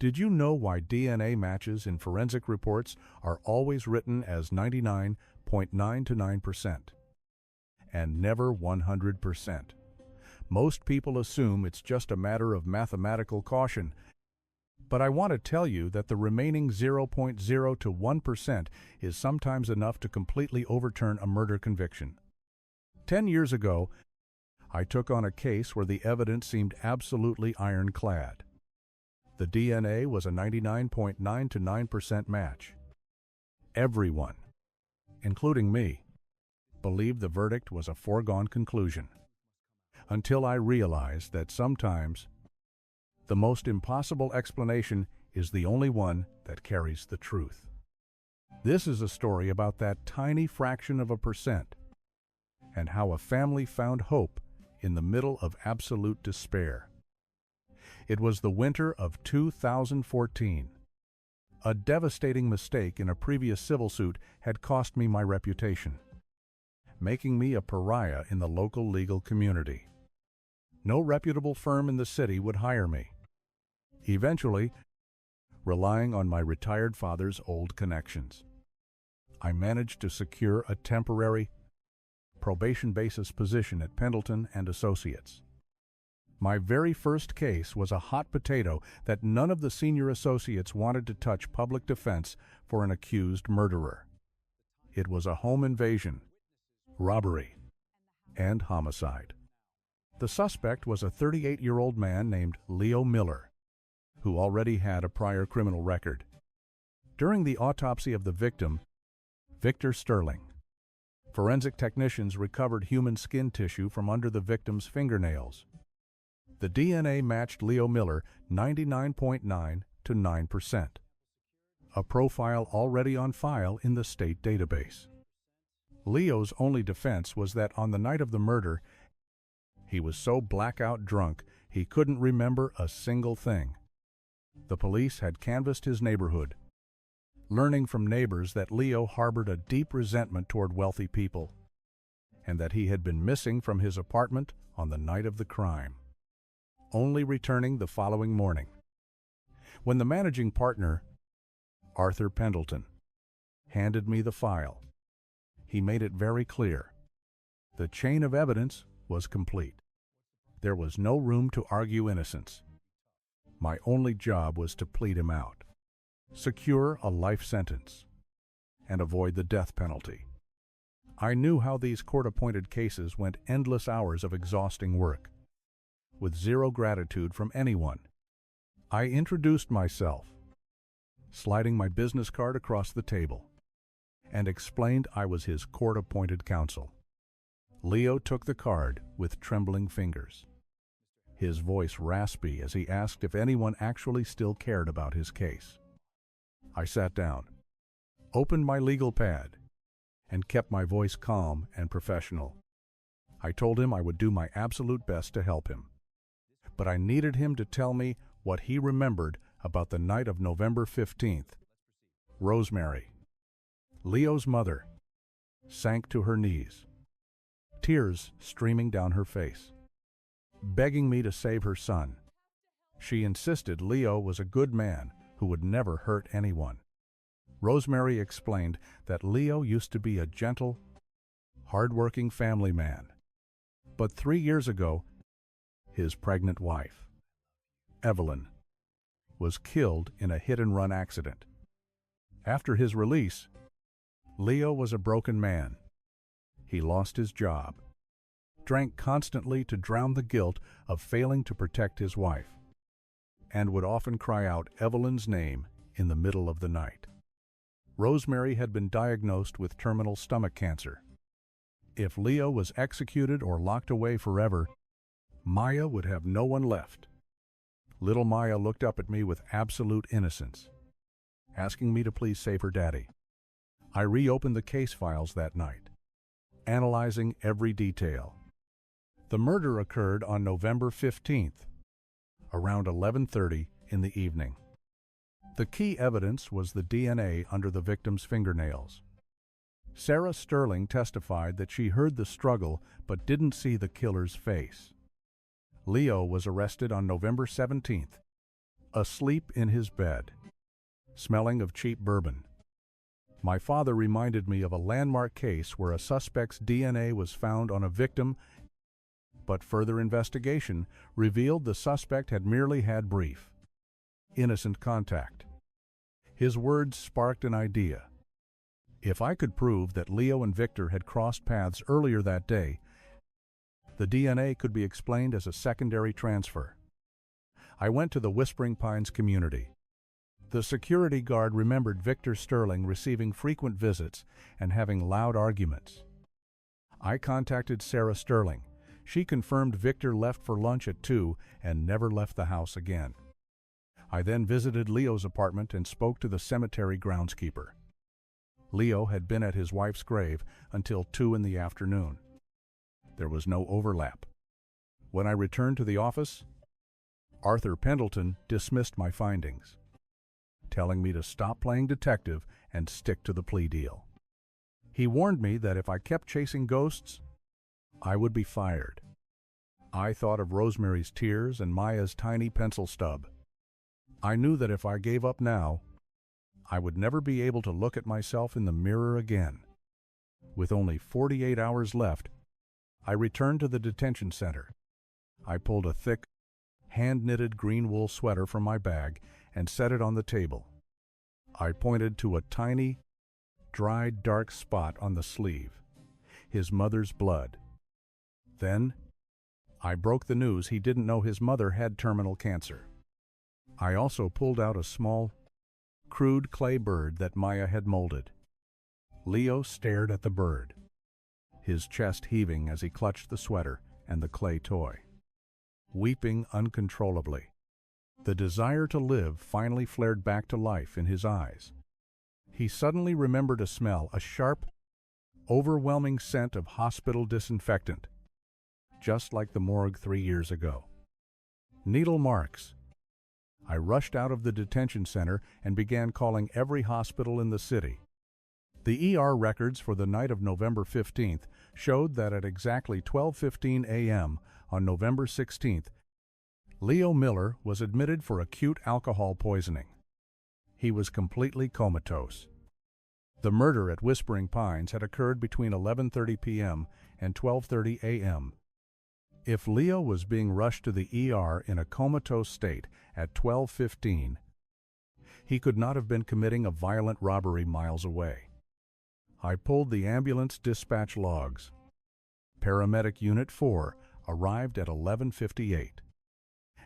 Did you know why DNA matches in forensic reports are always written as 99.929% and never 100%? Most people assume it's just a matter of mathematical caution, but I want to tell you that the remaining 0.0 to 1% is sometimes enough to completely overturn a murder conviction. 10 years ago, I took on a case where the evidence seemed absolutely ironclad. The DNA was a 99.929% match. Everyone, including me, believed the verdict was a foregone conclusion, until I realized that sometimes the most impossible explanation is the only one that carries the truth. This is a story about that tiny fraction of a percent and how a family found hope in the middle of absolute despair. It was the winter of 2014. A devastating mistake in a previous civil suit had cost me my reputation, making me a pariah in the local legal community. No reputable firm in the city would hire me. Eventually, relying on my retired father's old connections, I managed to secure a temporary probation basis position at Pendleton and Associates. My very first case was a hot potato that none of the senior associates wanted to touch public defense for an accused murderer. It was a home invasion, robbery, and homicide. The suspect was a 38-year-old man named Leo Miller, who already had a prior criminal record. During the autopsy of the victim, Victor Sterling, forensic technicians recovered human skin tissue from under the victim's fingernails. The DNA matched Leo Miller 99.9 to 9%, a profile already on file in the state database. Leo's only defense was that on the night of the murder, he was so blackout drunk he couldn't remember a single thing. The police had canvassed his neighborhood, learning from neighbors that Leo harbored a deep resentment toward wealthy people, and that he had been missing from his apartment on the night of the crime, only returning the following morning. When the managing partner, Arthur Pendleton, handed me the file, he made it very clear. The chain of evidence was complete. There was no room to argue innocence. My only job was to plead him out, secure a life sentence, and avoid the death penalty. I knew how these court-appointed cases went endless hours of exhausting work, with zero gratitude from anyone. I introduced myself, sliding my business card across the table, and explained I was his court-appointed counsel. Leo took the card with trembling fingers, his voice raspy as he asked if anyone actually still cared about his case. I sat down, opened my legal pad, and kept my voice calm and professional. I told him I would do my absolute best to help him, but I needed him to tell me what he remembered about the night of November 15th. Rosemary, Leo's mother, sank to her knees, tears streaming down her face, begging me to save her son. She insisted Leo was a good man who would never hurt anyone. Rosemary explained that Leo used to be a gentle, hard-working family man, but 3 years ago, his pregnant wife, Evelyn, was killed in a hit-and-run accident. After his release, Leo was a broken man. He lost his job, drank constantly to drown the guilt of failing to protect his wife, and would often cry out Evelyn's name in the middle of the night. Rosemary had been diagnosed with terminal stomach cancer. If Leo was executed or locked away forever, Maya would have no one left. Little Maya looked up at me with absolute innocence, asking me to please save her daddy. I reopened the case files that night, analyzing every detail. The murder occurred on November 15th, around 11:30 in the evening. The key evidence was the DNA under the victim's fingernails. Sarah Sterling testified that she heard the struggle but didn't see the killer's face. Leo was arrested on November 17th, asleep in his bed, smelling of cheap bourbon. My father reminded me of a landmark case where a suspect's DNA was found on a victim, but further investigation revealed the suspect had merely had brief, innocent contact. His words sparked an idea. If I could prove that Leo and Victor had crossed paths earlier that day, the DNA could be explained as a secondary transfer. I went to the Whispering Pines community. The security guard remembered Victor Sterling receiving frequent visits and having loud arguments. I contacted Sarah Sterling. She confirmed Victor left for lunch at 2 and never left the house again. I then visited Leo's apartment and spoke to the cemetery groundskeeper. Leo had been at his wife's grave until 2 in the afternoon. There was no overlap. When I returned to the office, Arthur Pendleton dismissed my findings, telling me to stop playing detective and stick to the plea deal. He warned me that if I kept chasing ghosts, I would be fired. I thought of Rosemary's tears and Maya's tiny pencil stub. I knew that if I gave up now, I would never be able to look at myself in the mirror again. With only 48 hours left, I returned to the detention center. I pulled a thick, hand-knitted green wool sweater from my bag and set it on the table. I pointed to a tiny, dried, dark spot on the sleeve, his mother's blood. Then, I broke the news he didn't know his mother had terminal cancer. I also pulled out a small, crude clay bird that Maya had molded. Leo stared at the bird, his chest heaving as he clutched the sweater and the clay toy, weeping uncontrollably. The desire to live finally flared back to life in his eyes. He suddenly remembered a smell, a sharp, overwhelming scent of hospital disinfectant, just like the morgue 3 years ago. Needle marks. I rushed out of the detention center and began calling every hospital in the city. The ER records for the night of November 15th showed that at exactly 12:15 a.m. on November 16th, Leo Miller was admitted for acute alcohol poisoning. He was completely comatose. The murder at Whispering Pines had occurred between 11:30 p.m. and 12:30 a.m. If Leo was being rushed to the ER in a comatose state at 12:15, he could not have been committing a violent robbery miles away. I pulled the ambulance dispatch logs. Paramedic Unit 4 arrived at 11:58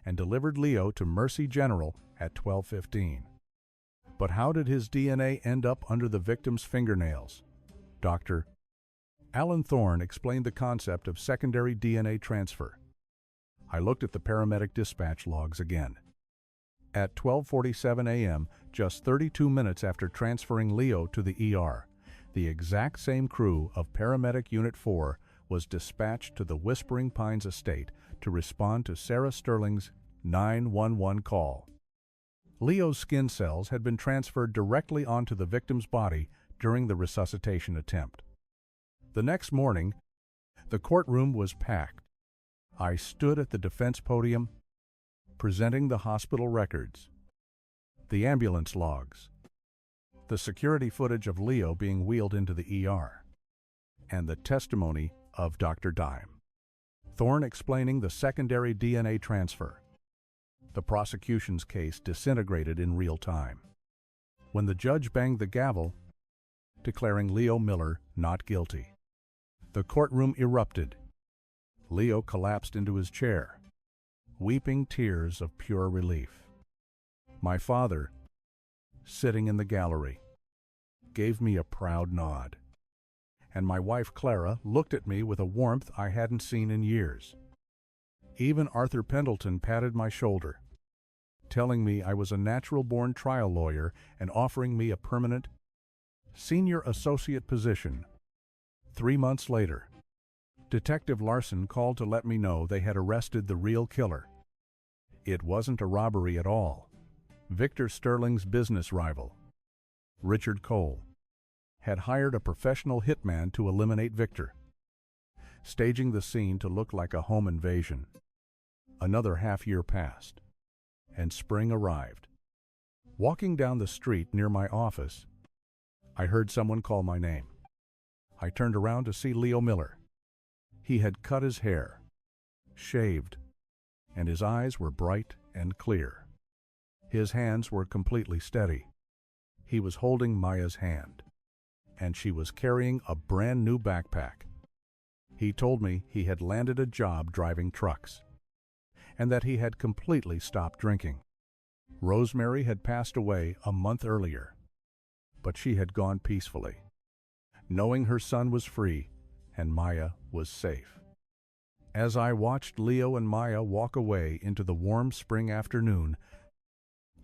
and delivered Leo to Mercy General at 12:15. But how did his DNA end up under the victim's fingernails? Dr. Alan Thorne explained the concept of secondary DNA transfer. I looked at the paramedic dispatch logs again. At 12:47 a.m., just 32 minutes after transferring Leo to the ER, the exact same crew of Paramedic Unit 4 was dispatched to the Whispering Pines estate to respond to Sarah Sterling's 911 call. Leo's skin cells had been transferred directly onto the victim's body during the resuscitation attempt. The next morning, the courtroom was packed. I stood at the defense podium, presenting the hospital records, the ambulance logs, the security footage of Leo being wheeled into the ER, and the testimony of Dr. Dime. Thorne explaining the secondary DNA transfer. The prosecution's case disintegrated in real time. When the judge banged the gavel, declaring Leo Miller not guilty, the courtroom erupted. Leo collapsed into his chair, weeping tears of pure relief. My father, sitting in the gallery, gave me a proud nod, and my wife Clara looked at me with a warmth I hadn't seen in years. Even Arthur Pendleton patted my shoulder, telling me I was a natural-born trial lawyer and offering me a permanent senior associate position. 3 months later, Detective Larson called to let me know they had arrested the real killer. It wasn't a robbery at all. Victor Sterling's business rival, Richard Cole, had hired a professional hitman to eliminate Victor, staging the scene to look like a home invasion. Another half-year passed, and spring arrived. Walking down the street near my office, I heard someone call my name. I turned around to see Leo Miller. He had cut his hair, shaved, and his eyes were bright and clear. His hands were completely steady. He was holding Maya's hand, and she was carrying a brand new backpack. He told me he had landed a job driving trucks, and that he had completely stopped drinking. Rosemary had passed away a month earlier, but she had gone peacefully, knowing her son was free and Maya was safe. As I watched Leo and Maya walk away into the warm spring afternoon,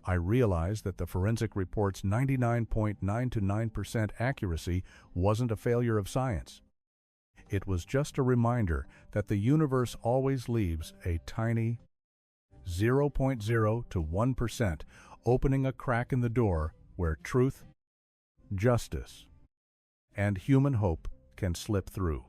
I realized that the forensic report's 99.929% accuracy wasn't a failure of science. It was just a reminder that the universe always leaves a tiny 0.0 to 1% opening a crack in the door where truth, justice, and human hope can slip through.